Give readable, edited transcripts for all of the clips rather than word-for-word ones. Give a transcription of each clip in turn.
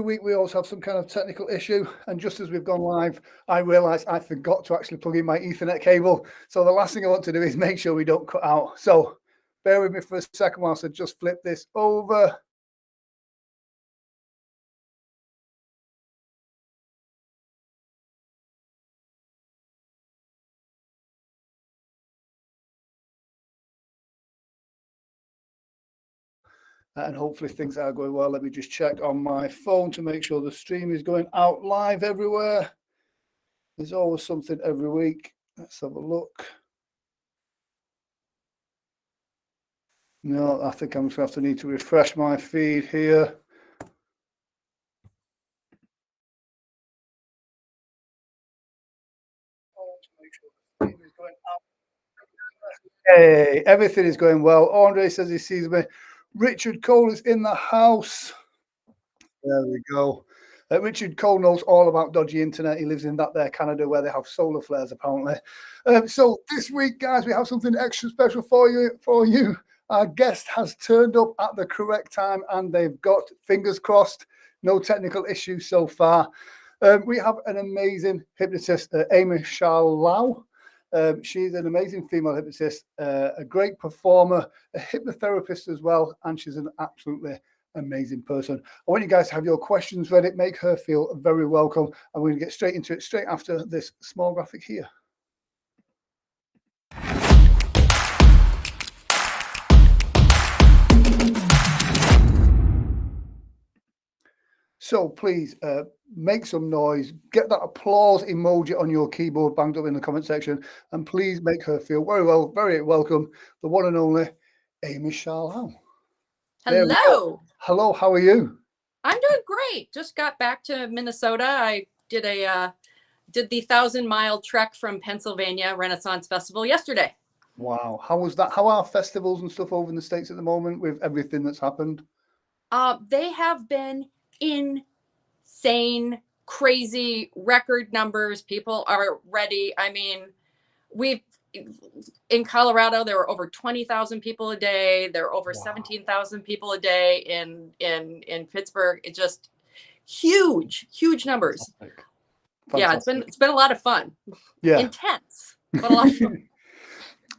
week we always have some kind of technical issue, and just as we've gone live, I realised I forgot to actually plug in my Ethernet cable. So the last thing I want to do is make sure we don't cut out. So bear with me for a second whilst I just flip this over. And hopefully things are going well. Let me just check on my phone to make sure the stream is going out live everywhere. There's always something every week. Let's have a look. No, I think I'm just going to need to refresh my feed here. Hey, everything is going well. Andre says he sees me. Richard Cole is in the house. There we go. Richard Cole knows all about dodgy internet. He lives in that there Canada where they have solar flares, apparently. So this week, guys, we have something extra special for you. Our guest has turned up at the correct time, and they've got, fingers crossed, no technical issues so far. We have an amazing hypnotist, Amye Scharlau. She's an amazing female hypnotist, a great performer, a hypnotherapist as well, and she's an absolutely amazing person. I want you guys to have your questions ready. Make her feel very welcome. And we're going to get straight into it straight after this small graphic here. So please make some noise, get that applause emoji on your keyboard banged up in the comment section, and please make her feel very welcome, the one and only Amye Scharlau. Hello. Hello, how are you? I'm doing great. Just got back to Minnesota. I did the 1,000-mile trek from Pennsylvania Renaissance Festival yesterday. Wow. How was that? How are festivals and stuff over in the States at the moment with everything that's happened? They have been insane, crazy record numbers. People are ready. I mean, in Colorado, there were over 20,000 people a day. There were over 17,000 people a day in Pittsburgh. It's just huge numbers. Fantastic. Yeah, it's been a lot of fun. Yeah, intense, but a lot of fun.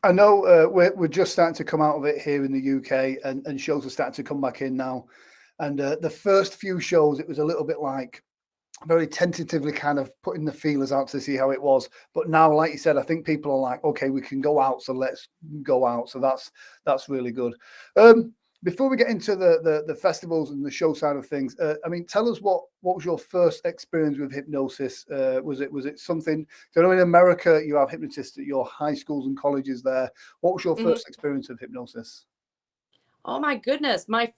I know we're just starting to come out of it here in the UK, and shows are starting to come back in now. And the first few shows, it was a little bit like very tentatively kind of putting the feelers out to see how it was. But now, like you said, I think people are like, okay, we can go out, so let's go out. So that's really good. Before we get into the festivals and the show side of things, I mean, tell us what was your first experience with hypnosis? Was it something? I know in America you have hypnotists at your high schools and colleges there. What was your first experience of hypnosis? Oh my goodness, my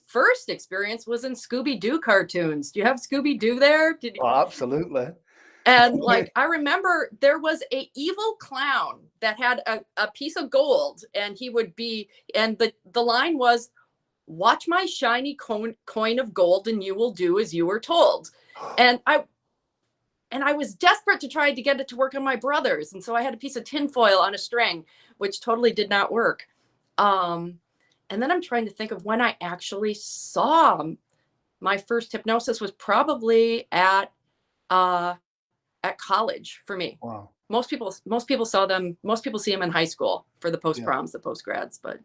first experience was in Scooby-Doo cartoons. Do you have Scooby-Doo there? Oh, absolutely. And like, I remember there was a evil clown that had a piece of gold, and he would be, and the line was, "Watch my shiny coin of gold and you will do as you were told." And I was desperate to try to get it to work on my brothers. And so I had a piece of tinfoil on a string, which totally did not work. And then I'm trying to think of when I actually saw my first hypnosis was probably at college for me. Wow. Most people saw them. Most people see them in high school for the post proms, the post grads. But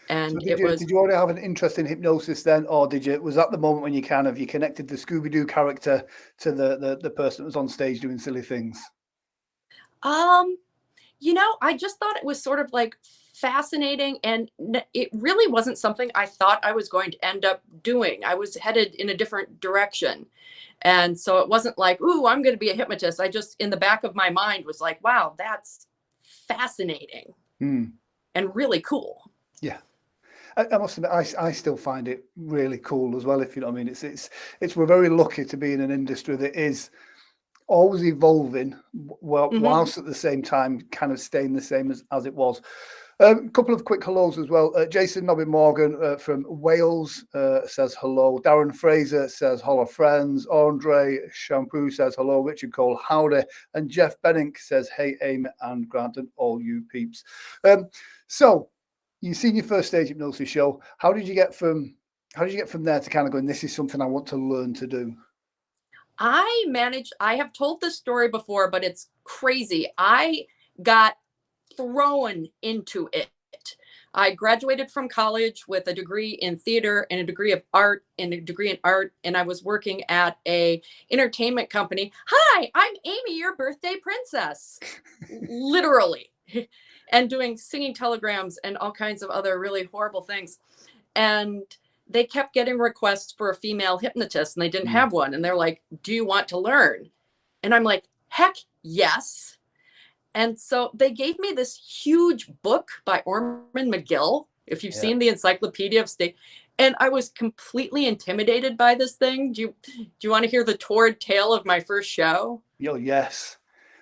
so did you already have an interest in hypnosis then, or was that the moment when you connected the Scooby-Doo character to the person that was on stage doing silly things? I just thought it was sort of like fascinating, and it really wasn't something I thought I was going to end up doing. I was headed in a different direction. And so it wasn't like, ooh, I'm going to be a hypnotist. I just, in the back of my mind, was like, wow, that's fascinating and really cool. Yeah. I must admit, I still find it really cool as well, if you know what I mean. It's we're very lucky to be in an industry that is always evolving, whilst at the same time kind of staying the same as it was. A couple of quick hellos as well. Jason Nobby Morgan from Wales says hello. Darren Fraser says hello, friends. Andre Shampoo says hello. Richard Cole, howdy. And Jeff Benink says, hey, Amye and Grant and all you peeps. So you've seen your first stage hypnosis show. How did you get from how did you get from there to kind of going, this is something I want to learn to do? I have told this story before, but it's crazy. I got thrown into it. I graduated from college with a degree in theater and a degree of art and a degree in art. And I was working at a entertainment company. Hi, I'm Amy, your birthday princess. Literally. And doing singing telegrams and all kinds of other really horrible things. And they kept getting requests for a female hypnotist and they didn't have one. And they're like, do you want to learn? And I'm like, heck yes. And so they gave me this huge book by Orman McGill, if you've seen the Encyclopedia of State. And I was completely intimidated by this thing. Do you want to hear the torrid tale of my first show? Yo, yes.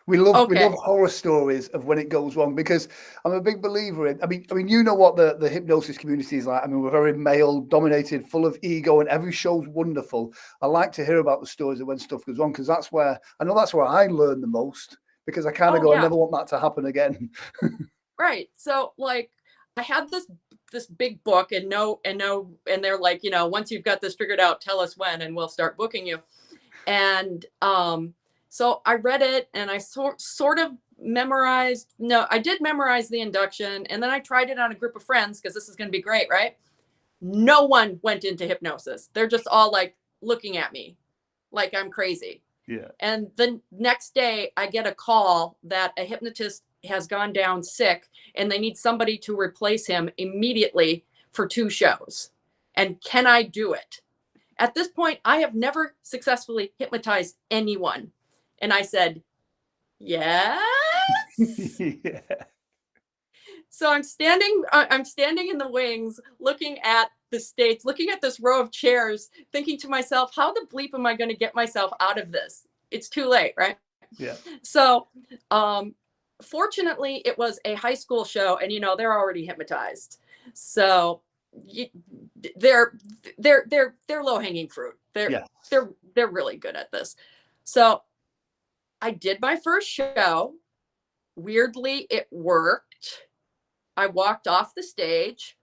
We love horror stories of when it goes wrong, because I'm a big believer in, I mean, you know what the hypnosis community is like. I mean, we're very male dominated, full of ego, and every show's wonderful. I like to hear about the stories of when stuff goes wrong, because that's where I learn the most, because I kind of I never want that to happen again. Right. So like I had this big book and they're like, once you've got this figured out, tell us when and we'll start booking you. And so I read it and I sort of memorized. No, I did memorize the induction, and then I tried it on a group of friends because this is going to be great, right? No one went into hypnosis. They're just all like looking at me like I'm crazy. Yeah. And the next day I get a call that a hypnotist has gone down sick and they need somebody to replace him immediately for 2 shows. And can I do it? At this point, I have never successfully hypnotized anyone. And I said, yes. Yeah. So I'm standing in the wings, looking at the stage, looking at this row of chairs, thinking to myself, how the bleep am I going to get myself out of this? It's too late, right? Yeah. So fortunately, it was a high school show, and they're already hypnotized. So they're low-hanging fruit. They're really good at this. So I did my first show. Weirdly, it worked. I walked off the stage.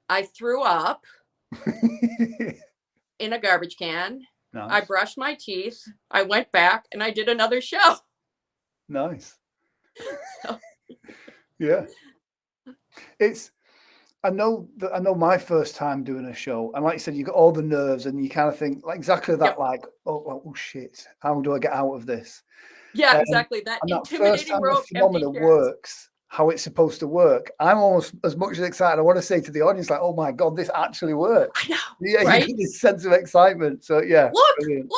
I threw up in a garbage can. Nice. I brushed my teeth. I went back and I did another show. Nice. Yeah. I know my first time doing a show, and like you said, you got all the nerves and you kind of think like exactly that, like, oh shit, how do I get out of this? Yeah, exactly. That intimidating row of empty chairs works how it's supposed to work. I'm almost as much as excited. I want to say to the audience, like, oh my God, this actually works. I know. Yeah, right? You get this sense of excitement. So yeah. Look.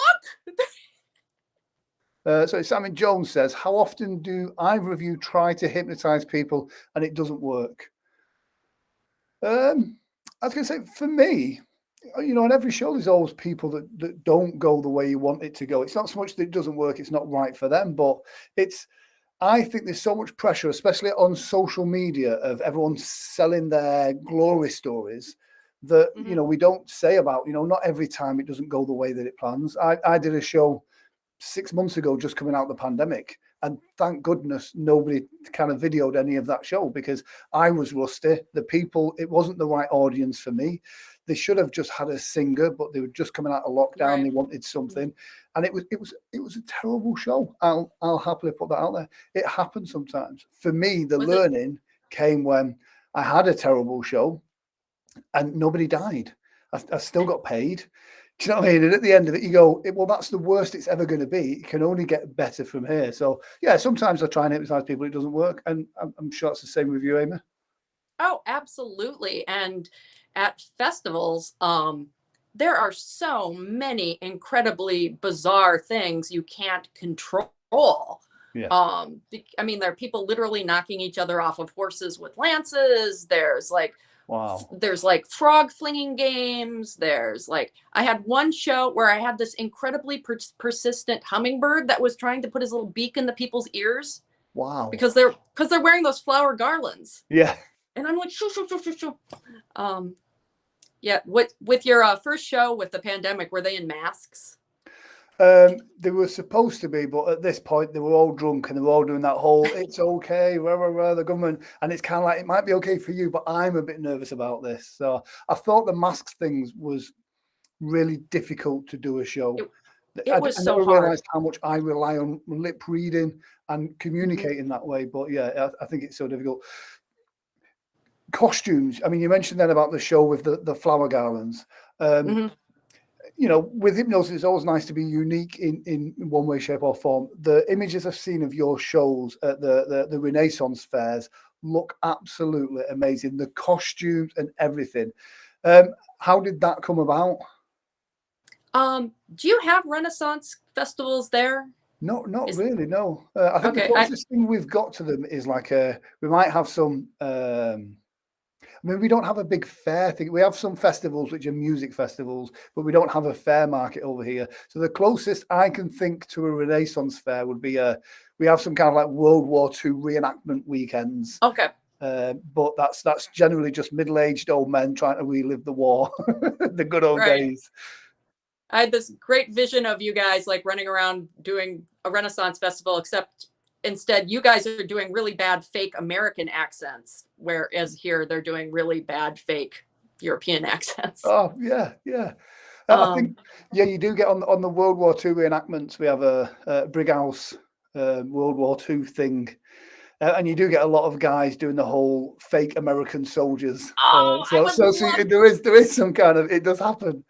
So Simon Jones says, how often do either of you try to hypnotize people and it doesn't work? I was going to say, for me, on every show, there's always people that don't go the way you want it to go. It's not so much that it doesn't work, it's not right for them, but I think there's so much pressure, especially on social media, of everyone selling their glory stories that, we don't say about, not every time it doesn't go the way that it plans. I did a show 6 months ago, just coming out of the pandemic. And thank goodness nobody kind of videoed any of that show, because I was rusty. The people, it wasn't the right audience for me. They should have just had a singer, but they were just coming out of lockdown. Right. They wanted something. And it was a terrible show. I'll happily put that out there. It happens sometimes. For me, the learning came when I had a terrible show and nobody died. I still got paid. Do you know what I mean? And at the end of it, you go, well, that's the worst it's ever going to be. It can only get better from here. So, yeah, sometimes I try and hypnotize people. It doesn't work. And I'm sure it's the same with you, Amy. Oh, absolutely. And at festivals, there are so many incredibly bizarre things you can't control. Yeah. I mean, there are people literally knocking each other off of horses with lances. There's like, wow. There's like frog flinging games. I had one show where I had this incredibly persistent hummingbird that was trying to put his little beak in the people's ears. Wow. Because they're wearing those flower garlands. Yeah. And I'm like, shoo, shoo, shoo, shoo, shoo. Yeah. With your first show with the pandemic, were they in masks? They were supposed to be, but at this point they were all drunk and they were all doing that whole "it's okay, the government," and it's kind of like it might be okay for you, but I'm a bit nervous about this. So I thought the masks things was really difficult to do a show. It was I so never hard. realized how much I rely on lip reading and communicating that way. But yeah, I think it's so difficult. Costumes. I mean, you mentioned then about the show with the flower garlands. You know, with hypnosis, it's always nice to be unique in one way, shape, or form. The images I've seen of your shows at the Renaissance fairs look absolutely amazing. The costumes and everything. How did that come about? Do you have Renaissance festivals there? No, not really. No, I think the closest thing we've got to them is like we might have some. I mean, we don't have a big fair thing. We have some festivals which are music festivals, but we don't have a fair market over here. So the closest I can think to a Renaissance fair would be we have some kind of like World War II reenactment weekends. Okay. But that's generally just middle-aged old men trying to relive the war, the good old days. I had this great vision of you guys like running around doing a Renaissance festival, except instead you guys are doing really bad fake American accents, whereas here they're doing really bad fake European accents. Oh yeah. I think you do get on the World War II reenactments. We have a Brighouse World War II thing, and you do get a lot of guys doing the whole fake American soldiers. There is some kind of, it does happen.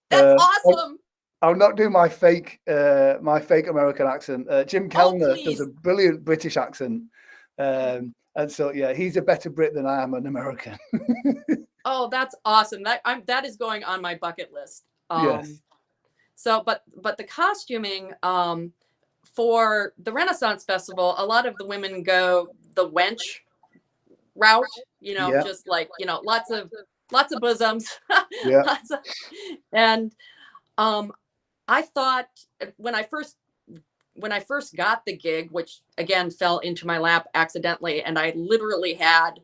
That's awesome. I'll not do my fake American accent. Jim Kellner does a brilliant British accent, and so yeah, he's a better Brit than I am an American. Oh, that's awesome. That is going on my bucket list. Yes. So, but the costuming for the Renaissance Festival, a lot of the women go the wench route. You know, just like lots of bosoms. Yeah. And I thought when I first got the gig, which again fell into my lap accidentally, and I literally had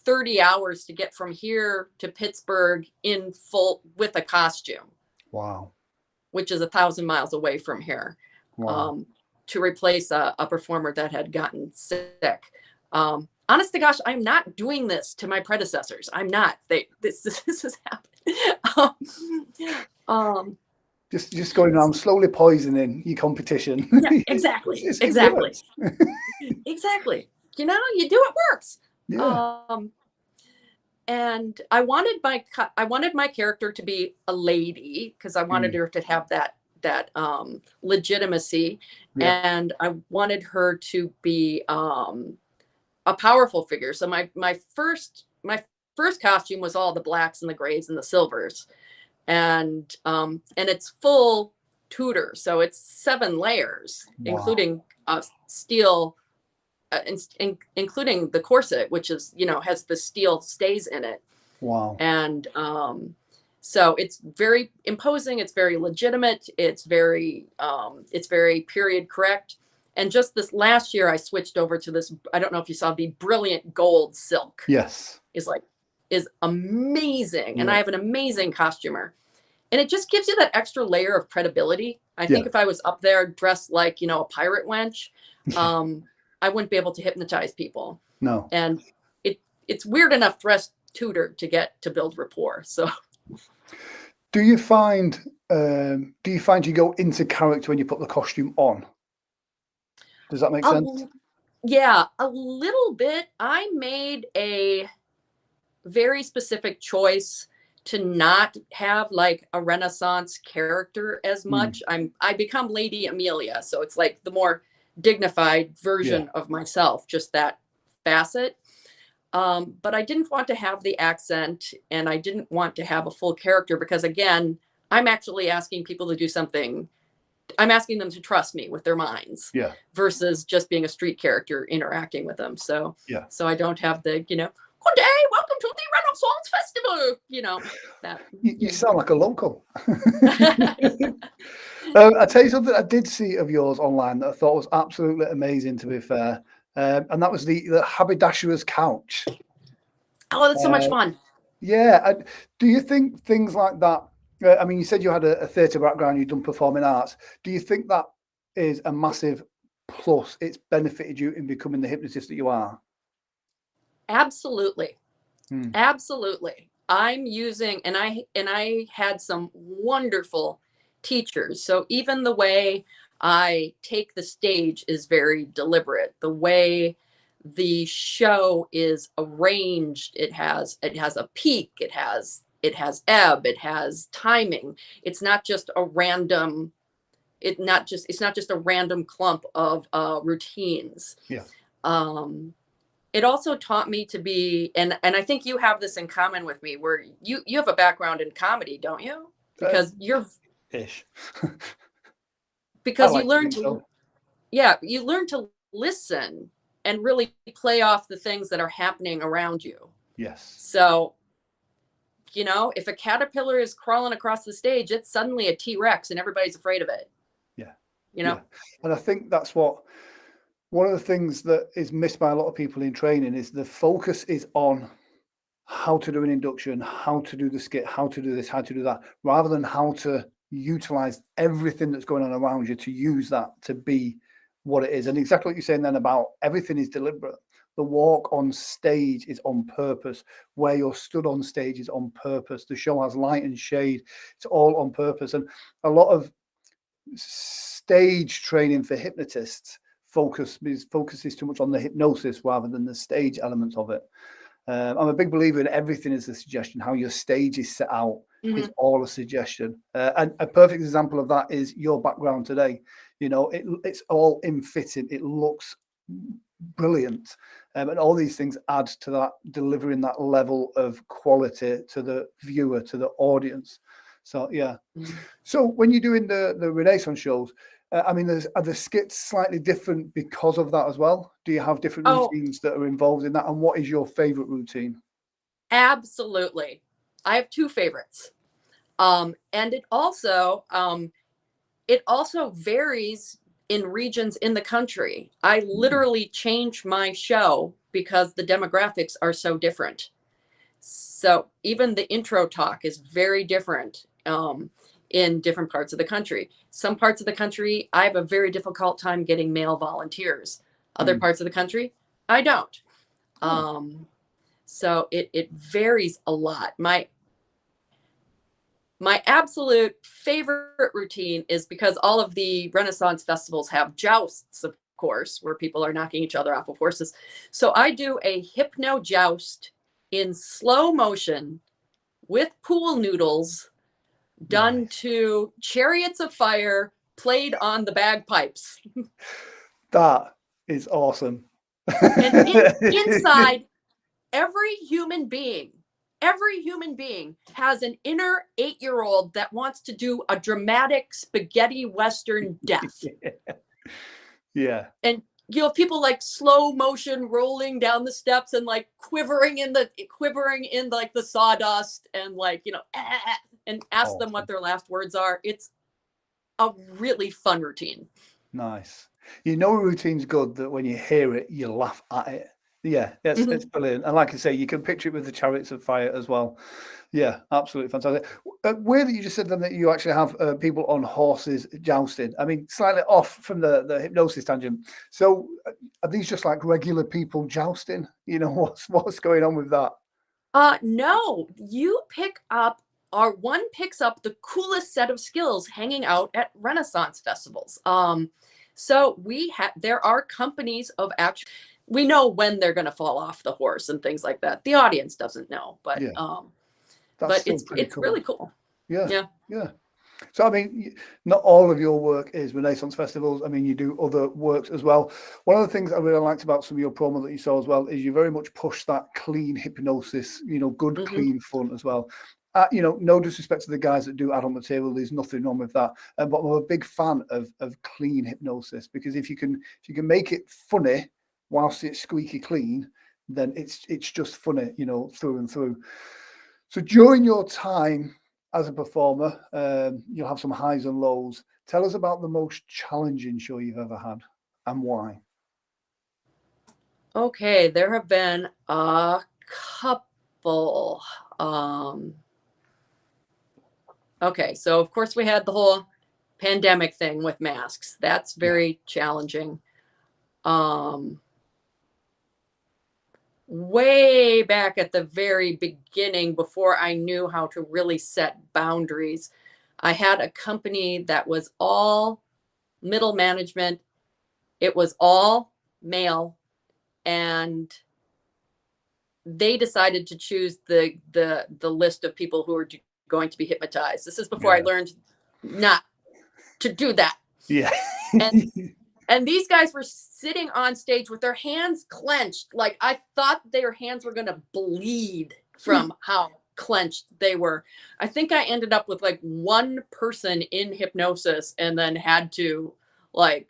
30 hours to get from here to Pittsburgh in full with a costume. Wow. Which is 1,000 miles away from here. Wow. To replace a performer that had gotten sick. Honest to gosh, I'm not doing this to my predecessors. I'm not. This is happening. Just going around slowly poisoning your competition. Yeah, exactly. Exactly. Exactly. You do it works. Yeah. And I wanted my character to be a lady because I wanted her to have that legitimacy, and I wanted her to be a powerful figure. So my first costume was all the blacks and the grays and the silvers, and it's full Tudor, so it's 7 layers, including steel, including the corset, which is has the steel stays in it. Wow. And so it's very imposing. It's very legitimate. It's very period correct. And just this last year, I switched over to this. I don't know if you saw the brilliant gold silk. Yes. Is amazing. And I have an amazing costumer. And it just gives you that extra layer of credibility. I think if I was up there dressed like, a pirate wench, I wouldn't be able to hypnotize people. No. And it's weird enough dressed Tudor to get to build rapport. So do you find you go into character when you put the costume on? Does that make sense? Yeah, a little bit. I made a very specific choice to not have like a Renaissance character as much. I become Lady Amelia, so it's like the more dignified version of myself, just that facet. But I didn't want to have the accent, and I didn't want to have a full character because, again, I'm actually asking people to do something. I'm asking them to trust me with their minds versus just being a street character interacting with them. So, so I don't have the, good day, welcome to the Renaissance Festival. That you sound like a local. I'll tell you something I did see of yours online that I thought was absolutely amazing, to be fair. And that was the haberdasher's couch. Oh, that's so much fun. Yeah. Do you think things like that I mean, you said you had a theatre background, you've done performing arts. Do you think that is a massive plus? It's benefited you in becoming the hypnotist that you are? Absolutely. Hmm. Absolutely. I'm using, and I had some wonderful teachers. So even the way I take the stage is very deliberate. The way the show is arranged, it has a peak, it has ebb, it has timing. It's not just a random, it's not just a random clump of routines. Yeah. It also taught me to be, and I think you have this in common with me, where you have a background in comedy, don't you? Because you're ish. because you like learn to, yeah, you learn to listen and really play off the things that are happening around you. Yes. So, you know, if a caterpillar is crawling across the stage, it's suddenly a T-Rex and everybody's afraid of it. Yeah. You know? Yeah. And I think that's what one of the things that is missed by a lot of people in training is the focus is on how to do an induction, how to do the skit, how to do this, how to do that, rather than how to utilize everything that's going on around you to use that to be what it is. And exactly what you're saying then about everything is deliberate. The walk on stage is on purpose. Where you're stood on stage is on purpose. The show has light and shade. It's all on purpose. And a lot of stage training for hypnotists focuses too much on the hypnosis rather than the stage elements of it. I'm a big believer in everything is a suggestion. How your stage is set out is all a suggestion. And a perfect example of that is your background today. You know, it's all in fitting. It looks brilliant. And all these things add to that, delivering that level of quality to the viewer, to the audience. So, yeah. So when you're doing the Renaissance shows, I mean, are the skits slightly different because of that as well? Do you have different routines that are involved in that? And what is your favorite routine? Absolutely. I have two favorites. And it also varies in regions in the country. I literally change my show because the demographics are so different. So even the intro talk is very different in different parts of the country. Some parts of the country, I have a very difficult time getting male volunteers. Other parts of the country, I don't. So it varies a lot. My absolute favorite routine is because all of the Renaissance festivals have jousts, of course, where people are knocking each other off of horses. So I do a hypno joust in slow motion with pool noodles done to Chariots of Fire played on the bagpipes. That is awesome. And inside, every human being has an inner 8-year-old that wants to do a dramatic spaghetti western death. Yeah. And you know, people like slow motion rolling down the steps and like quivering in like the sawdust and like, you know, and ask them what their last words are. It's a really fun routine. Nice. You know, a routine's good that when you hear it, you laugh at it. Yeah, it's brilliant. And like I say, you can picture it with the Chariots of Fire as well. Yeah, absolutely fantastic. Where that you just said then that you actually have people on horses jousting. I mean, slightly off from the hypnosis tangent. So are these just like regular people jousting? You know, what's going on with that? No, you pick up or one picks up the coolest set of skills hanging out at Renaissance festivals. So there are companies of action. We know when they're going to fall off the horse and things like that. The audience doesn't know, but it's cool. really cool. Yeah. So, I mean, not all of your work is Renaissance festivals. I mean, you do other works as well. One of the things I really liked about some of your promo that you saw as well is you very much push that clean hypnosis, you know, good, clean fun as well. You know, no disrespect to the guys that do adult material. There's nothing wrong with that. But I'm a big fan of clean hypnosis, because if you can make it funny whilst it's squeaky clean, then it's just funny, you know, through and through. So during your time as a performer, you'll have some highs and lows. Tell us about the most challenging show you've ever had and why. Okay, there have been a couple. Okay, so of course we had the whole pandemic thing with masks. That's very challenging. Way back at the very beginning, before I knew how to really set boundaries, I had a company that was all middle management. It was all male, and they decided to choose the list of people who were going to be hypnotized. This is before I learned not to do that. Yeah. And these guys were sitting on stage with their hands clenched. Like, I thought their hands were going to bleed from how clenched they were. I think I ended up with like one person in hypnosis and then had to like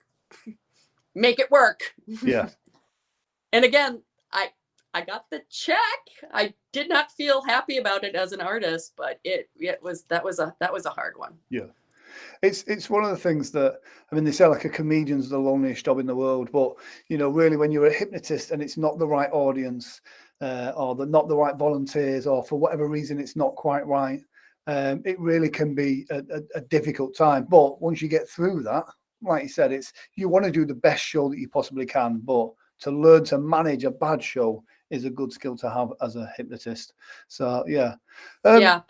make it work. Yeah. And again, I got the check. I did not feel happy about it as an artist, but that was a hard one. Yeah. It's one of the things that, I mean, they say like a comedian's the loneliest job in the world, but you know, really, when you're a hypnotist and it's not the right audience, or not the right volunteers, or for whatever reason it's not quite right, it really can be a difficult time. But once you get through that, like you said, you want to do the best show that you possibly can, but to learn to manage a bad show is a good skill to have as a hypnotist. So yeah.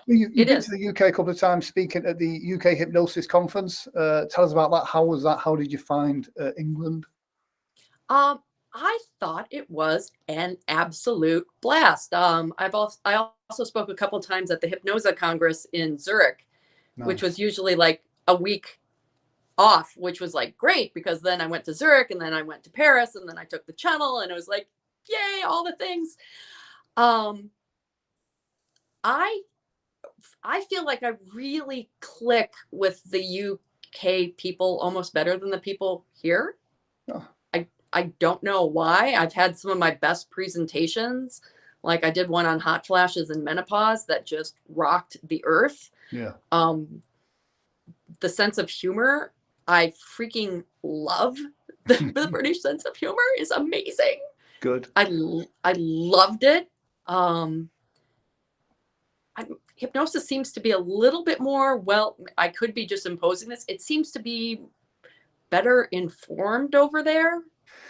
You've been to the UK a couple of times speaking at the UK Hypnosis conference. Tell us about that. How was that? How did you find England? I thought it was an absolute blast. I also spoke a couple of times at the Hypnosis Congress in Zurich, which was usually like a week off, which was like great, because then I went to Zurich and then I went to Paris and then I took the Channel, and it was like, yay, all the things. I feel like I really click with the UK people almost better than the people here. Oh. I don't know why. I've had some of my best presentations. Like, I did one on hot flashes and menopause that just rocked the earth. Yeah. The sense of humor, I freaking love. The British sense of humor is amazing. Good. I loved it. Hypnosis seems to be a little bit more, well, I could be just imposing this. It seems to be better informed over there.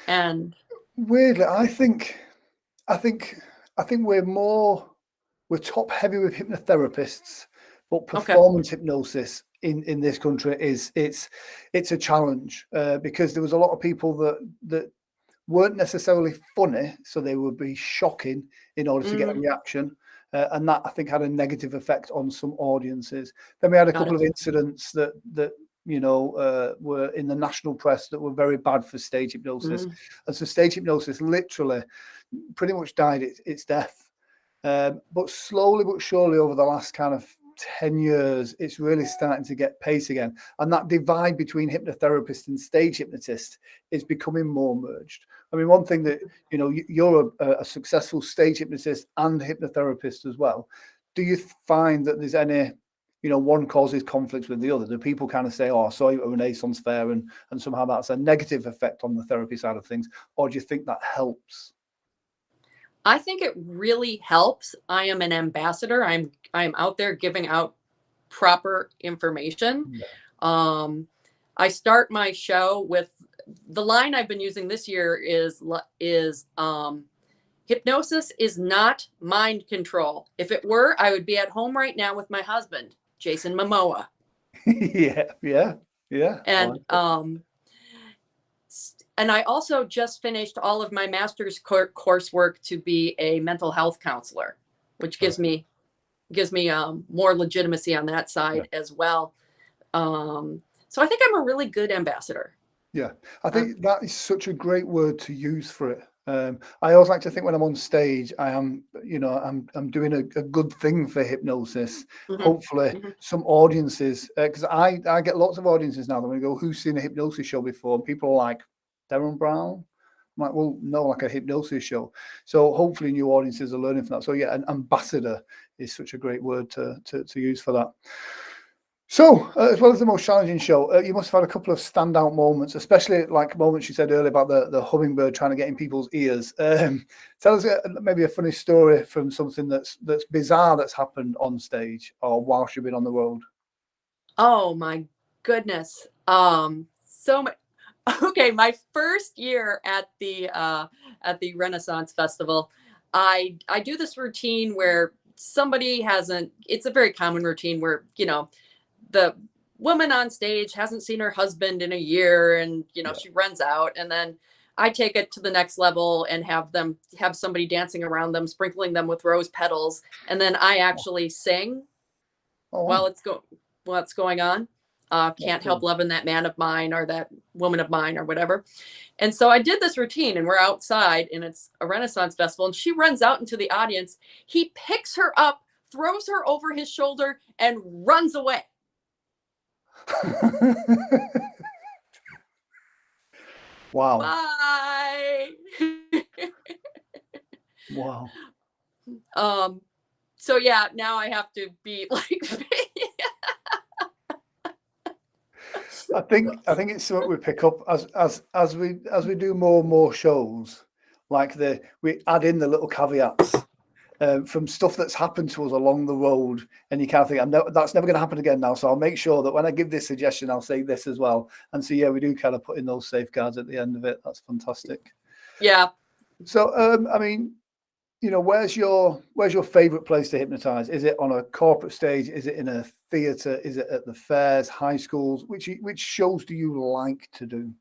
And weirdly, I think we're top heavy with hypnotherapists, but performance hypnosis in this country it's a challenge, because there was a lot of people that weren't necessarily funny, so they would be shocking in order to get a reaction, and that, I think, had a negative effect on some audiences. Then we had a couple of incidents that you know, were in the national press that were very bad for stage hypnosis. And so stage hypnosis literally pretty much died its death. But slowly but surely over the last kind of 10 years, it's really starting to get pace again. And that divide between hypnotherapists and stage hypnotists is becoming more merged. I mean, one thing that, you know, you're a successful stage hypnotist and hypnotherapist as well. Do you find that there's any, you know, one causes conflicts with the other? Do people kind of say, oh, I saw you at a Renaissance fair, and somehow that's a negative effect on the therapy side of things? Or do you think that helps? I think it really helps. I am an ambassador. I'm out there giving out proper information. Yeah. I start my show with the line I've been using this year is hypnosis is not mind control. If it were, I would be at home right now with my husband, Jason Momoa. Yeah. And I also just finished all of my master's coursework to be a mental health counselor, which gives me more legitimacy on that side as well. So I think I'm a really good ambassador. Yeah, I think that is such a great word to use for it. I always like to think when I'm on stage, I am, you know, I'm doing a good thing for hypnosis. Hopefully some audiences, because I get lots of audiences now that when we go, who's seen a hypnosis show before? And people are like, Darren Brown? I'm like, well, no, like a hypnosis show. So hopefully new audiences are learning from that. So yeah, an ambassador is such a great word to use for that. So, as well as the most challenging show, you must have had a couple of standout moments, especially like moments you said earlier about the hummingbird trying to get in people's ears. Tell us maybe a funny story from something that's bizarre that's happened on stage or whilst you've been on the road. Oh my goodness. So much. Okay, my first year at the Renaissance Festival, I do this routine where somebody hasn't. It's a very common routine where the woman on stage hasn't seen her husband in a year, and she runs out, and then I take it to the next level and have somebody dancing around them, sprinkling them with rose petals, and then I actually sing Oh, while wow. what's going on. Can't help Cool. loving that man of mine or that woman of mine or whatever. And so I did this routine, and we're outside and it's a Renaissance festival, and she runs out into the audience. He picks her up, throws her over his shoulder, and runs away. Wow. Bye. Wow. So yeah, now I have to be like I think it's something we pick up as we do more and more shows, like we add in the little caveats from stuff that's happened to us along the road, and you kind of think, that's never going to happen again now. So I'll make sure that when I give this suggestion, I'll say this as well. And so yeah, we do kind of put in those safeguards at the end of it. That's fantastic. Yeah. So I mean, where's your favorite place to hypnotize? Is it on a corporate stage? Is it in a theater? Is it at the fairs, high schools? Which shows do you like to do?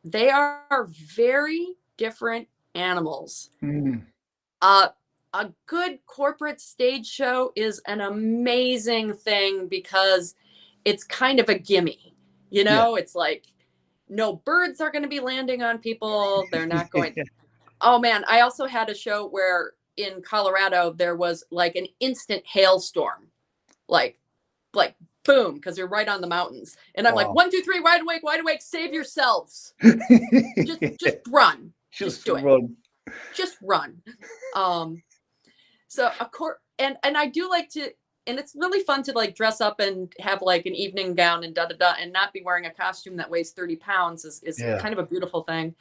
They are very different animals. Mm. A good corporate stage show is an amazing thing because it's kind of a gimme. It's like no birds are going to be landing on people. They're not going. Oh man, I also had a show where in Colorado there was like an instant hailstorm, like boom, because you're right on the mountains, and I'm like, Wow. 1, 2, 3, wide awake, save yourselves, just run, just do run. it, just run. So of course, and I do like to, and it's really fun to like dress up and have like an evening gown and and not be wearing a costume that weighs 30 pounds is kind of a beautiful thing.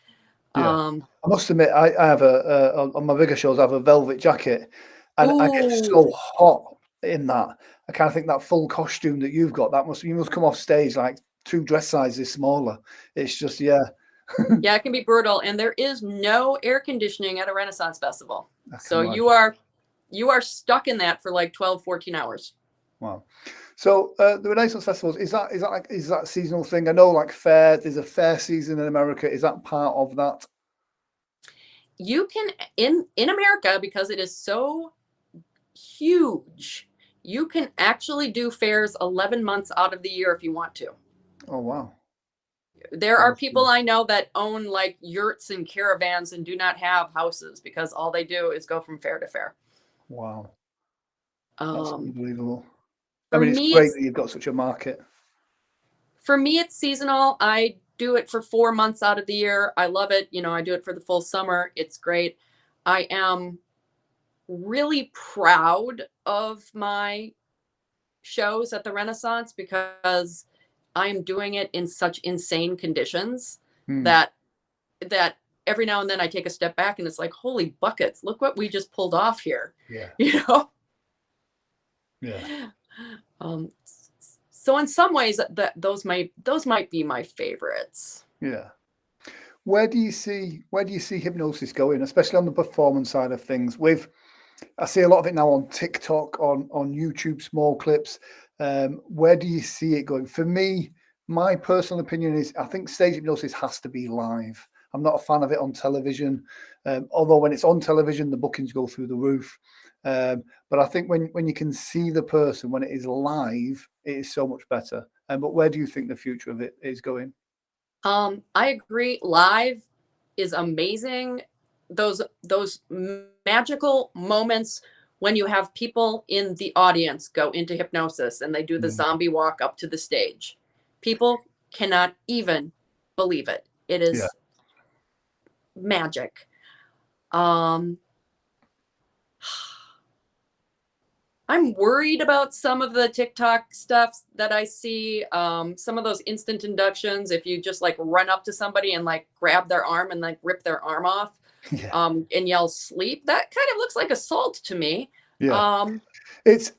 Yeah. I must admit, I have on my bigger shows, I have a velvet jacket, and I get so hot in that. I kind of think that full costume that you've got, you must come off stage like 2 dress sizes smaller. It's just, yeah. Yeah, it can be brutal, and there is no air conditioning at a Renaissance festival. So imagine. you are stuck in that for like 12, 14 hours. Wow. So the Renaissance festivals, is that a seasonal thing? I know like there's a fair season in America. Is that part of that? You can in America, because it is so huge, you can actually do fairs 11 months out of the year if you want to. Oh wow. There are people I know that own like yurts and caravans and do not have houses because all they do is go from fair to fair. Wow. That's unbelievable. I For mean, it's me, great that you've got such a market. For me, it's seasonal. I do it for 4 months out of the year. I love it. I do it for the full summer. It's great. I am really proud of my shows at the Renaissance because I'm doing it in such insane conditions that every now and then I take a step back and it's like, holy buckets, look what we just pulled off here. Yeah. Yeah. So in some ways those might be my favorites. Yeah. Where do you see hypnosis going, especially on the performance side of things? I see a lot of it now on TikTok, on YouTube, small clips. Where do you see it going? For me, my personal opinion is I think stage hypnosis has to be live. I'm not a fan of it on television, although when it's on television, the bookings go through the roof. But I think when you can see the person, when it is live, it is so much better. But where do you think the future of it is going? I agree. Live is amazing. Those magical moments when you have people in the audience go into hypnosis and they do the zombie walk up to the stage. People cannot even believe it. It is magic. I'm worried about some of the TikTok stuff that I see. Some of those instant inductions, if you just like run up to somebody and like grab their arm and like rip their arm off and yell sleep, that kind of looks like assault to me. Yeah. It's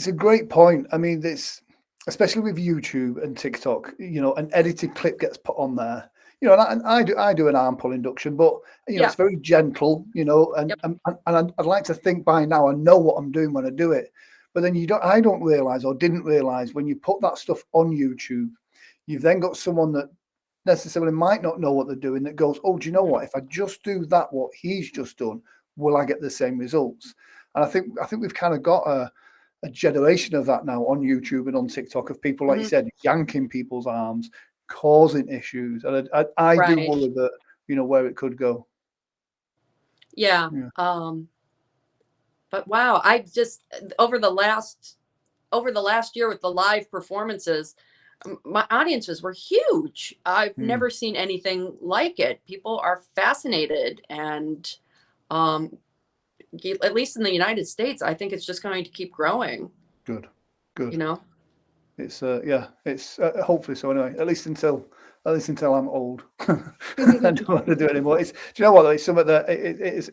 a great point. I mean, it's especially with YouTube and TikTok, you know, an edited clip gets put on there, you know, and I do an arm pull induction, but you know, Yeah. it's very gentle, you know, and Yep. and I'd like to think by now I know what I'm doing when I do it, but then I don't realize or didn't realize when you put that stuff on YouTube, you've then got someone that necessarily might not know what they're doing that goes, oh, do you know what? If I just do that, what he's just done, will I get the same results? And I think we've kind of got a generation of that now on YouTube and on TikTok of people, like you said, yanking people's arms, causing issues. And I do Right. worry that, you know, where it could go. Yeah. But wow, I just over the last year with the live performances, my audiences were huge. I've never seen anything like it. People are fascinated, and at least in the United States, I think it's just going to keep growing. Good. You know. It's yeah, it's hopefully so anyway. At least until I'm old. I don't want to do it anymore. Do you know what? It's something that it is.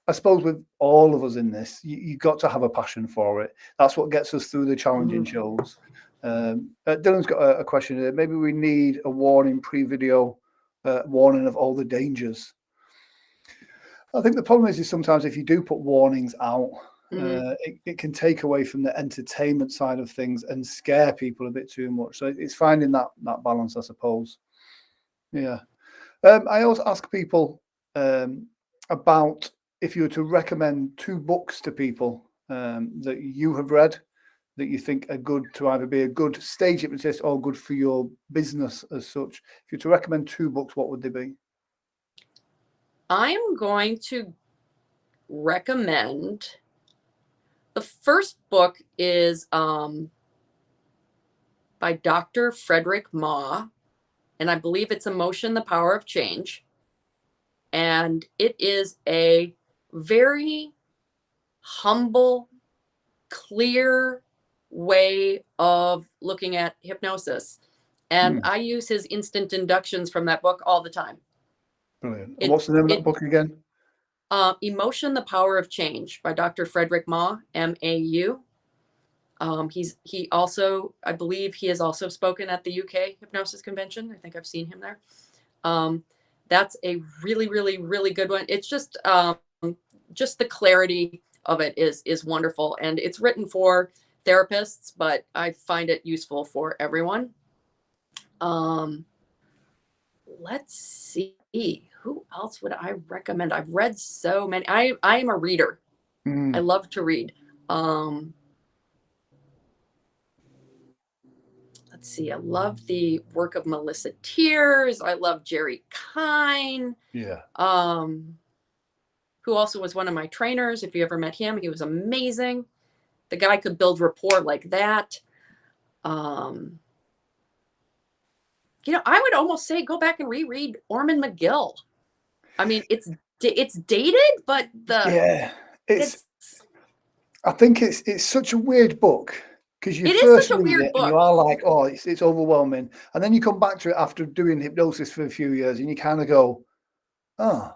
I suppose with all of us in this, you got to have a passion for it. That's what gets us through the challenging shows. Dylan's got a question here. Maybe we need a warning pre-video, warning of all the dangers. I think the problem is sometimes if you do put warnings out, it can take away from the entertainment side of things and scare people a bit too much. So it's finding that balance, I suppose. Yeah. I always ask people about if you were to recommend 2 books to people that you have read that you think are good to either be a good stage hypnotist or good for your business as such. If you were to recommend 2 books, what would they be? I'm going to recommend the first book is by Dr. Frederick Ma, and I believe it's Emotion, the Power of Change. And it is a very humble, clear way of looking at hypnosis. And I use his instant inductions from that book all the time. Brilliant. And what's the name of that book again? Emotion, the Power of Change by Dr. Frederick Ma, M-A-U. He also, I believe he has also spoken at the UK Hypnosis Convention. I think I've seen him there. That's a really, really, really good one. It's just the clarity of it is wonderful. And it's written for therapists, but I find it useful for everyone. Let's see. Who else would I recommend? I've read so many. I am a reader. I love to read. Let's see. I love the work of Melissa Tears. I love Jerry Kine. Yeah. Who also was one of my trainers. If you ever met him, he was amazing. The guy could build rapport like that. You know, I would almost say go back and reread Orman McGill. I mean, it's dated, but I think it's such a weird book because you it first is such a read weird it book. and you are like, oh, it's overwhelming, and then you come back to it after doing hypnosis for a few years and you kind of go, oh.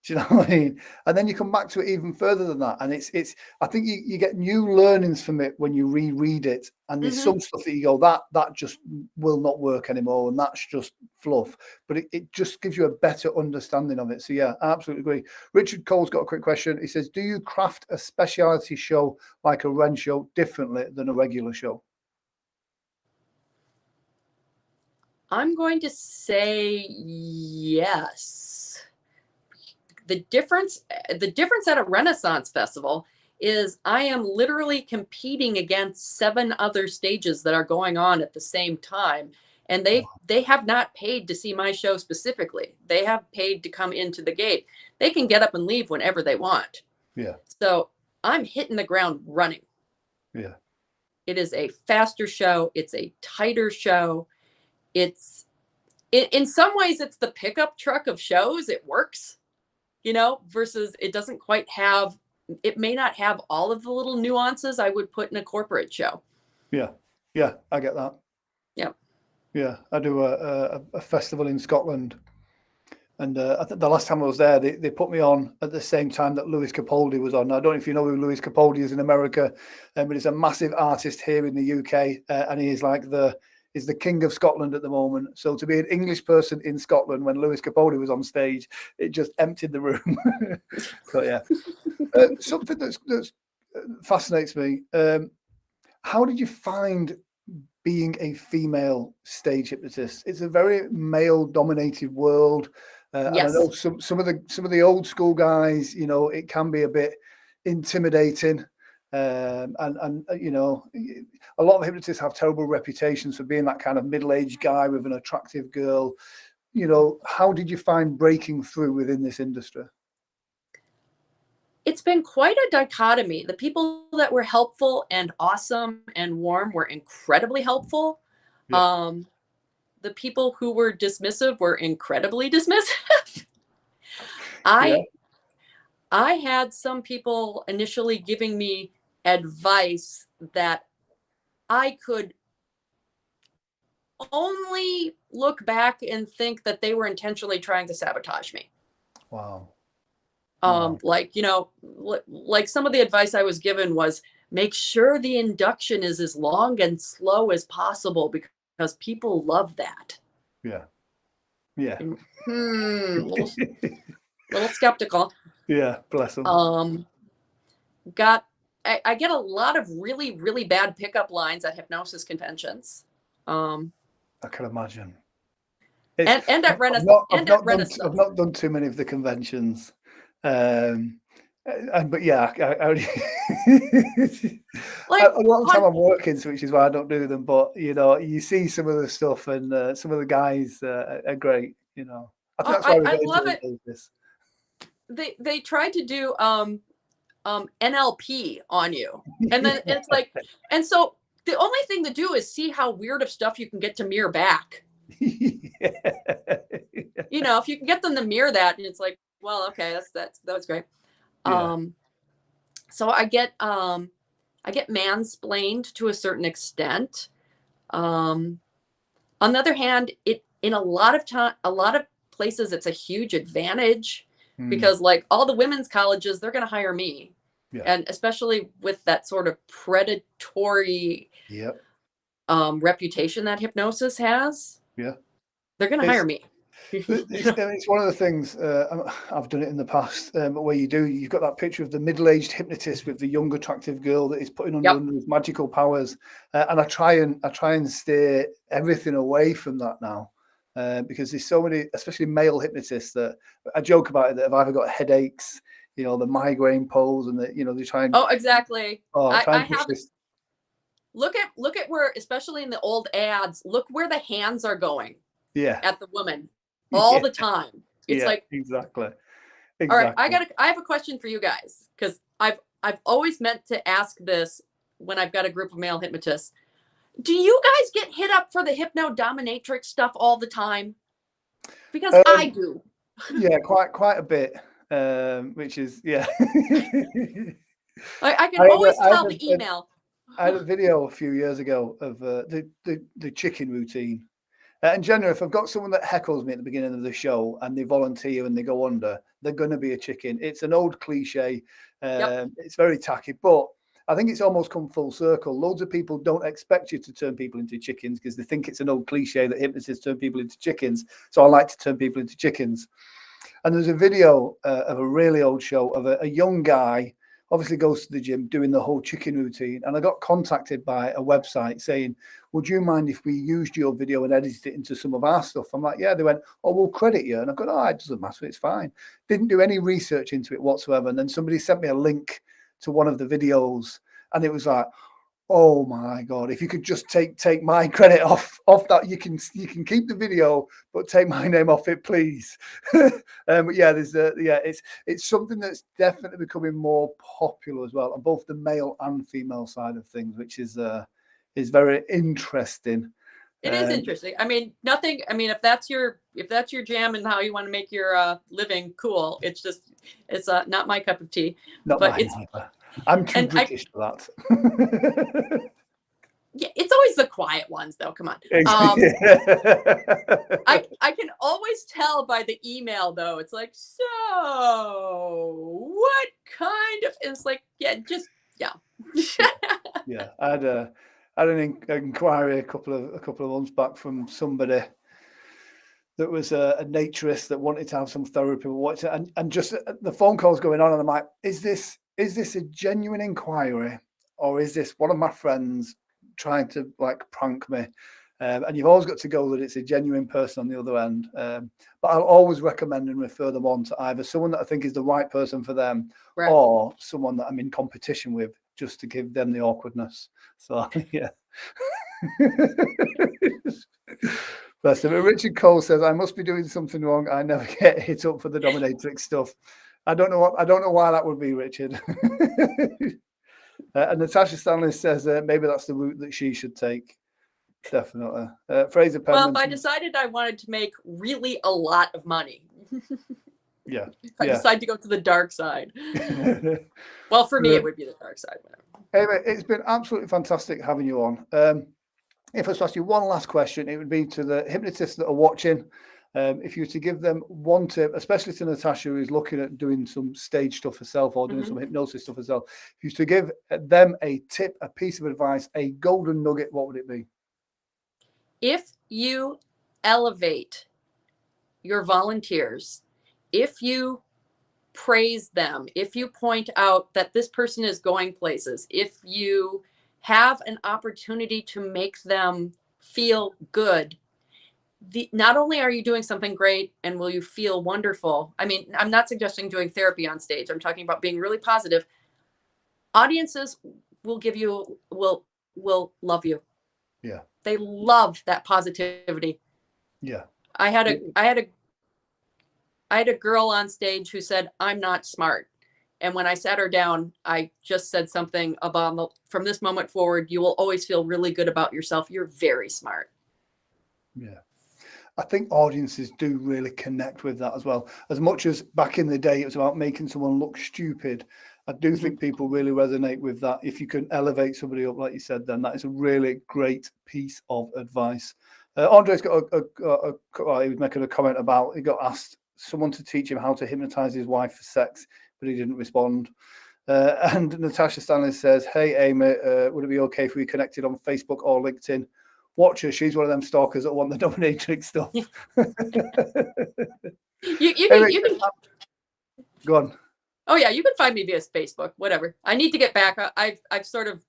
Do you know what I mean? And then you come back to it even further than that. And it's I think you get new learnings from it when you reread it. And there's some stuff that you go, that just will not work anymore. And that's just fluff. But it just gives you a better understanding of it. So yeah, I absolutely agree. Richard Cole's got a quick question. He says, do you craft a speciality show like a Ren show differently than a regular show? I'm going to say yes. The difference at a Renaissance festival is I am literally competing against 7 other stages that are going on at the same time. And they have not paid to see my show specifically. They have paid to come into the gate. They can get up and leave whenever they want. Yeah. So I'm hitting the ground running. Yeah. It is a faster show. It's a tighter show. In some ways, it's the pickup truck of shows. It works. You know, versus it doesn't quite have, it may not have all of the little nuances I would put in a corporate show. Yeah, I get that. Yeah. Yeah, I do a festival in Scotland And I think the last time I was there, they put me on at the same time that Lewis Capaldi was on. Now, I don't know if you know who Lewis Capaldi is in America, but he's a massive artist here in the UK, and he is like the king of Scotland at the moment. So to be an English person in Scotland when Lewis Capaldi was on stage, it just emptied the room. So yeah, something that's fascinates me. How did you find being a female stage hypnotist? It's a very male-dominated world. And I know some of the old school guys, you know, it can be a bit intimidating, and you know, a lot of hypnotists have terrible reputations for being that kind of middle-aged guy with an attractive girl. You know, how did you find breaking through within this industry? It's been quite a dichotomy. The people that were helpful and awesome and warm were incredibly helpful. Yeah. The people who were dismissive were incredibly dismissive. I had some people initially giving me advice that I could only look back and think that they were intentionally trying to sabotage me. Wow. Like, you know, like some of the advice I was given was make sure the induction is as long and slow as possible because people love that. Yeah. Yeah. Little skeptical. Yeah, bless them. I get a lot of really, really bad pickup lines at hypnosis conventions. I can imagine. And at Renaissance. I've not done too many of the conventions. But yeah, like a lot of time I'm working, which is why I don't do them. But you know, you see some of the stuff, and some of the guys are great. You know, I think that's why I love it. They tried to do NLP on you, and then it's like, and so the only thing to do is see how weird of stuff you can get to mirror back. You know, if you can get them to mirror that, and it's like, well, okay, that was great. Yeah. So I get mansplained to a certain extent. On the other hand, in a lot of places, it's a huge advantage because like all the women's colleges, they're going to hire me. Yeah. And especially with that sort of predatory reputation that hypnosis has. Yeah. They're going to hire me. It's one of the things I've done it in the past, where you've got that picture of the middle-aged hypnotist with the young attractive girl that is putting under his magical powers, and I try and steer everything away from that now, because there's so many, especially male hypnotists, that I joke about it, that have either got headaches, you know, the migraine pose, and that, you know, they try and exactly. Look at where, especially in the old ads, look where the hands are going. Yeah, at the woman. All the time. It's like exactly. All right, I have a question for you guys, because I've always meant to ask this when I've got a group of male hypnotists. Do you guys get hit up for the hypno dominatrix stuff all the time? Because I do. Yeah, quite a bit. Which is I can always tell the email. I had a video a few years ago of the chicken routine. And generally, if I've got someone that heckles me at the beginning of the show and they volunteer and they go under, they're going to be a chicken. It's an old cliche. It's very tacky, but I think it's almost come full circle. Loads of people don't expect you to turn people into chickens because they think it's an old cliche that hypnotists turn people into chickens. So I like to turn people into chickens. And there's a video of a really old show of a young guy, obviously goes to the gym doing the whole chicken routine. And I got contacted by a website saying, would you mind if we used your video and edited it into some of our stuff? I'm like, yeah. They went, oh, we'll credit you. And I've gone, oh, it doesn't matter. It's fine. Didn't do any research into it whatsoever. And then somebody sent me a link to one of the videos. And it was like, oh my God, if you could just take my credit off that, you can keep the video, but take my name off it, please. But yeah, it's something that's definitely becoming more popular as well, on both the male and female side of things, which is very interesting. It is interesting. I mean, if that's your jam and how you want to make your living, cool. It's not my cup of tea. I'm too British for that. Yeah, it's always the quiet ones, though. Come on. I can always always tell by the email, though. It's like, so what kind of? It's like, yeah, just yeah. Yeah, I had an inquiry a couple of months back from somebody that was a naturist that wanted to have some therapy, and just the phone calls going on, and I'm like, is this a genuine inquiry, or is this one of my friends trying to like prank me? And you've always got to go that it's a genuine person on the other end. But I'll always recommend and refer them on to either someone that I think is the right person for them, Right. or someone that I'm in competition with, just to give them the awkwardness. So yeah. Bless him. Richard Cole says, I must be doing something wrong. I never get hit up for the dominatrix stuff. I don't know why that would be, Richard. And Natasha Stanley says maybe that's the route that she should take. Definitely. Fraser Penman. Well, if I decided I wanted to make really a lot of money, yeah, I decide to go to the dark side. Well, for me, it would be the dark side. Anyway, it's been absolutely fantastic having you on. If I was to ask you one last question, it would be to the hypnotists that are watching. If you were to give them one tip, especially to Natasha, who's looking at doing some stage stuff herself or doing some hypnosis stuff herself, if you were to give them a tip, a piece of advice, a golden nugget, what would it be? If you elevate your volunteers, if you praise them, if you point out that this person is going places, if you have an opportunity to make them feel good, not only are you doing something great and will you feel wonderful. I mean, I'm not suggesting doing therapy on stage. I'm talking about being really positive. Audiences will love you. Yeah. They love that positivity. Yeah. I had a girl on stage who said, I'm not smart. And when I sat her down, I just said something about, from this moment forward, you will always feel really good about yourself. You're very smart. Yeah. I think audiences do really connect with that as well. As much as back in the day, it was about making someone look stupid. I do think people really resonate with that. If you can elevate somebody up, like you said, then that is a really great piece of advice. Andre's got he was making a comment about, he got asked someone to teach him how to hypnotize his wife for sex, but he didn't respond. And Natasha Stanley says, hey, Amy, would it be okay if we connected on Facebook or LinkedIn? Watch her. She's one of them stalkers that want the dominatrix stuff. You can go on. Oh yeah, you can find me via Facebook, whatever. I need to get back. I've sort of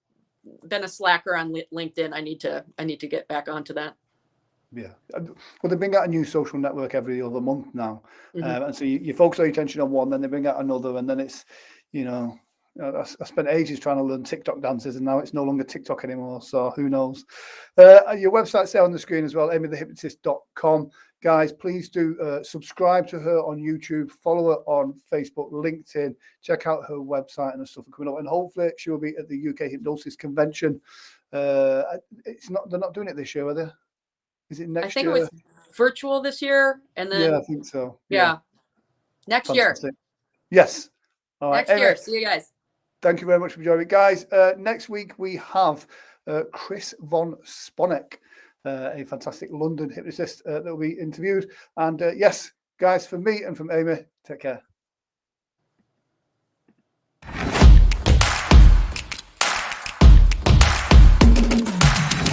been a slacker on LinkedIn. I need to get back onto that. Yeah. Well, they bring out a new social network every other month now. And so you focus all your attention on one, then they bring out another, and then it's, I spent ages trying to learn TikTok dances, and now it's no longer TikTok anymore. So who knows? Your website's there on the screen as well, amythehypnotist.com. Guys, please do subscribe to her on YouTube, follow her on Facebook, LinkedIn, check out her website and the stuff coming up. And hopefully she will be at the UK Hypnosis Convention. They're not doing it this year, are they? Is it next year? I think it was virtual this year, and then I think so. Yeah. Next Fantastic. year. Yes. All right. Next year. See you guys. Thank you very much for joining me, guys. Next week we have Chris von Sponeck, a fantastic London hypnotist that will be interviewed. And yes, guys, from me and from Amy, take care.